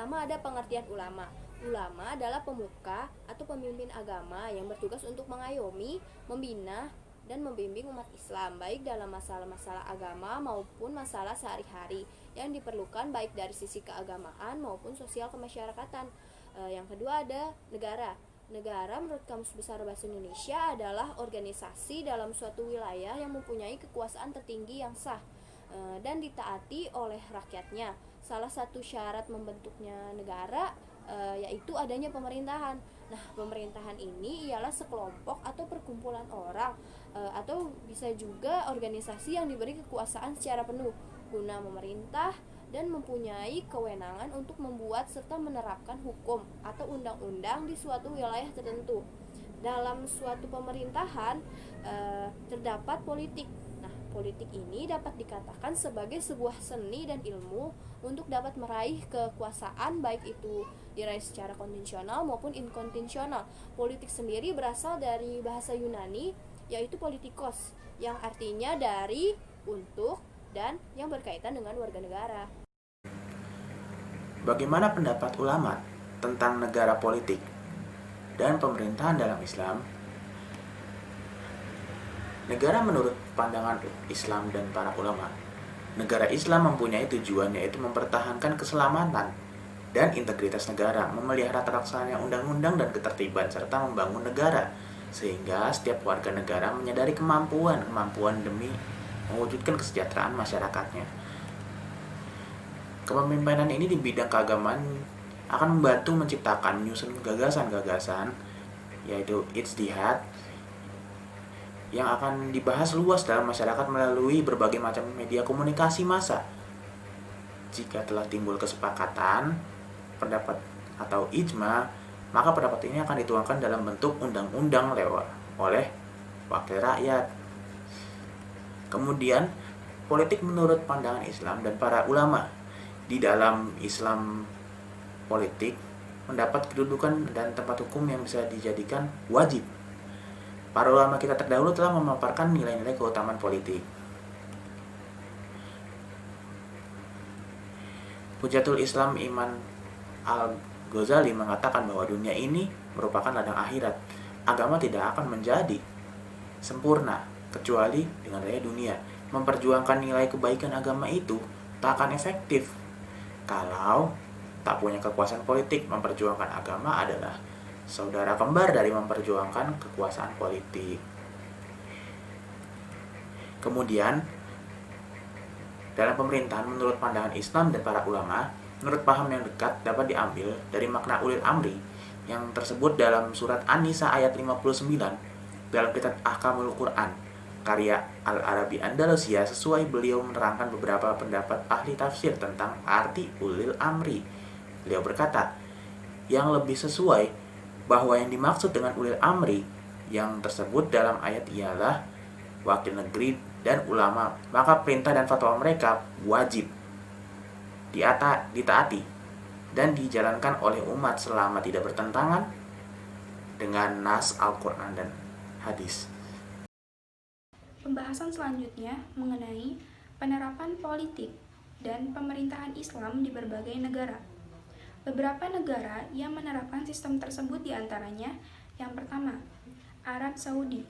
pertama ada pengertian ulama. Ulama adalah pemuka atau pemimpin agama yang bertugas untuk mengayomi, membina, dan membimbing umat Islam baik dalam masalah-masalah agama maupun masalah sehari-hari yang diperlukan baik dari sisi keagamaan maupun sosial kemasyarakatan. Yang kedua ada negara. Negara menurut Kamus Besar Bahasa Indonesia adalah organisasi dalam suatu wilayah yang mempunyai kekuasaan tertinggi yang sah dan ditaati oleh rakyatnya. Salah satu syarat membentuknya negara yaitu adanya pemerintahan. Nah, pemerintahan ini ialah sekelompok atau perkumpulan orang atau bisa juga organisasi yang diberi kekuasaan secara penuh guna memerintah dan mempunyai kewenangan untuk membuat serta menerapkan hukum atau undang-undang di suatu wilayah tertentu. Dalam suatu pemerintahan terdapat politik. Nah, politik ini dapat dikatakan sebagai sebuah seni dan ilmu untuk dapat meraih kekuasaan baik itu diraih secara konvensional maupun inkonvensional. Politik sendiri berasal dari bahasa Yunani yaitu politikos yang artinya dari, untuk, dan yang berkaitan dengan warga negara. Bagaimana pendapat ulama tentang negara politik dan pemerintahan dalam Islam? Negara menurut pandangan Islam dan para ulama, negara Islam mempunyai tujuan yaitu mempertahankan keselamatan dan integritas negara, memelihara terlaksananya undang-undang dan ketertiban, serta membangun negara sehingga setiap warga negara menyadari kemampuan demi mewujudkan kesejahteraan masyarakatnya. Kepemimpinan ini di bidang keagamaan akan membantu menciptakan menyusun gagasan-gagasan yaitu ijtihad yang akan dibahas luas dalam masyarakat melalui berbagai macam media komunikasi massa. Jika telah timbul kesepakatan, pendapat atau ijma, maka pendapat ini akan dituangkan dalam bentuk undang-undang oleh wakil rakyat. Kemudian, politik menurut pandangan Islam dan para ulama. Di dalam Islam, politik mendapat kedudukan dan tempat hukum yang bisa dijadikan wajib. Para ulama kita terdahulu telah memaparkan nilai-nilai keutamaan politik. Hujatul Islam Iman Al-Ghazali mengatakan bahwa dunia ini merupakan ladang akhirat. Agama tidak akan menjadi sempurna kecuali dengan daya dunia. Memperjuangkan nilai kebaikan agama itu tak akan efektif kalau tak punya kekuasaan politik. Memperjuangkan agama adalah saudara kembar dari memperjuangkan kekuasaan politik. Kemudian, dalam pemerintahan menurut pandangan Islam dan para ulama, menurut paham yang dekat dapat diambil dari makna ulil amri yang tersebut dalam surat An-Nisa ayat 59 dalam kitab Ahkamul Quran karya Al-Arabi Andalusia. Sesuai beliau menerangkan beberapa pendapat ahli tafsir tentang arti ulil amri. Beliau berkata, yang lebih sesuai bahwa yang dimaksud dengan ulil amri yang tersebut dalam ayat ialah wakil negeri dan ulama, maka perintah dan fatwa mereka wajib ditaati dan dijalankan oleh umat selama tidak bertentangan dengan nas Al-Quran dan hadis. Pembahasan selanjutnya mengenai penerapan politik dan pemerintahan Islam di berbagai negara. Beberapa negara yang menerapkan sistem tersebut diantaranya, yang pertama, Arab Saudi.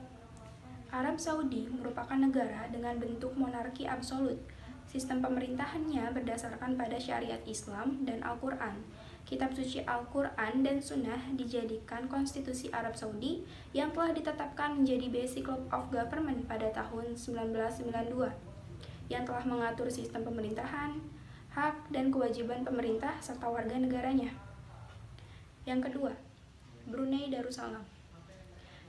Arab Saudi merupakan negara dengan bentuk monarki absolut. Sistem pemerintahannya berdasarkan pada syariat Islam dan Al-Quran. Kitab suci Al-Quran dan Sunnah dijadikan konstitusi Arab Saudi yang telah ditetapkan menjadi Basic Law of Government pada tahun 1992, yang telah mengatur sistem pemerintahan, hak dan kewajiban pemerintah serta warga negaranya. Yang kedua, Brunei Darussalam.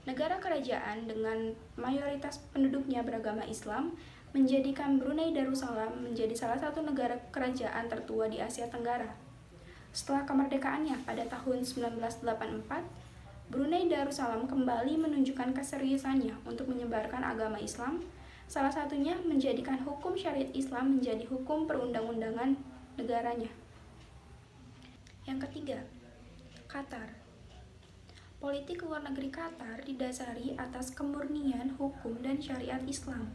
Negara kerajaan dengan mayoritas penduduknya beragama Islam menjadikan Brunei Darussalam menjadi salah satu negara kerajaan tertua di Asia Tenggara. Setelah kemerdekaannya pada tahun 1984, Brunei Darussalam kembali menunjukkan keseriusannya untuk menyebarkan agama Islam, salah satunya menjadikan hukum syariat Islam menjadi hukum perundang-undangan negaranya. Yang ketiga, Qatar. Politik luar negeri Qatar didasari atas kemurnian hukum dan syariat Islam.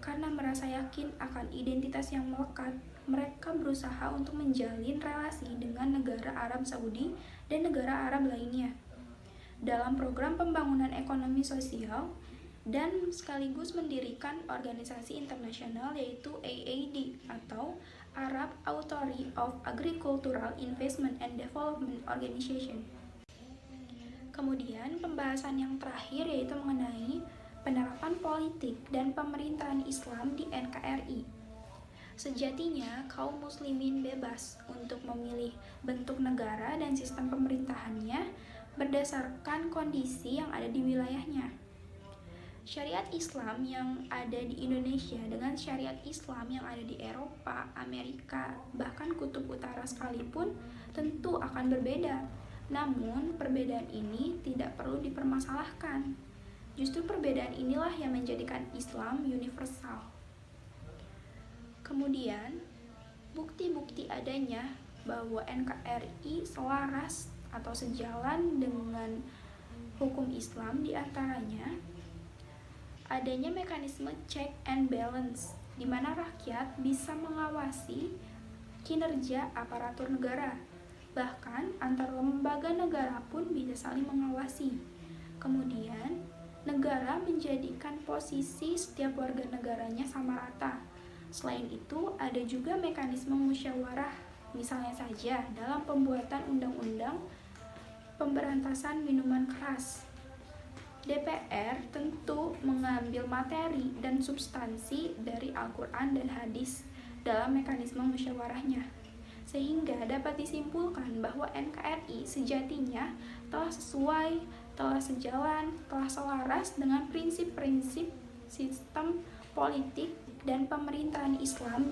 Karena merasa yakin akan identitas yang melekat, mereka berusaha untuk menjalin relasi dengan negara Arab Saudi dan negara Arab lainnya dalam program pembangunan ekonomi sosial dan sekaligus mendirikan organisasi internasional yaitu AAD atau Arab Authority of Agricultural Investment and Development Organization. Kemudian pembahasan yang terakhir yaitu mengenai penerapan politik dan pemerintahan Islam di NKRI. Sejatinya, kaum muslimin bebas untuk memilih bentuk negara dan sistem pemerintahannya berdasarkan kondisi yang ada di wilayahnya. Syariat Islam yang ada di Indonesia dengan syariat Islam yang ada di Eropa, Amerika, bahkan kutub utara sekalipun tentu akan berbeda. Namun, perbedaan ini tidak perlu dipermasalahkan. Justru perbedaan inilah yang menjadikan Islam universal. Kemudian, bukti-bukti adanya bahwa NKRI selaras atau sejalan dengan hukum Islam diantaranya adanya mekanisme check and balance di mana rakyat bisa mengawasi kinerja aparatur negara. Bahkan antar lembaga negara pun bisa saling mengawasi. Kemudian, negara menjadikan posisi setiap warga negaranya sama rata. Selain itu, ada juga mekanisme musyawarah, misalnya saja dalam pembuatan undang-undang pemberantasan minuman keras. DPR tentu mengambil materi dan substansi dari Al-Quran dan hadis dalam mekanisme musyawarahnya, sehingga dapat disimpulkan bahwa NKRI sejatinya telah sesuai, telah sejalan, telah selaras dengan prinsip-prinsip sistem politik dan pemerintahan Islam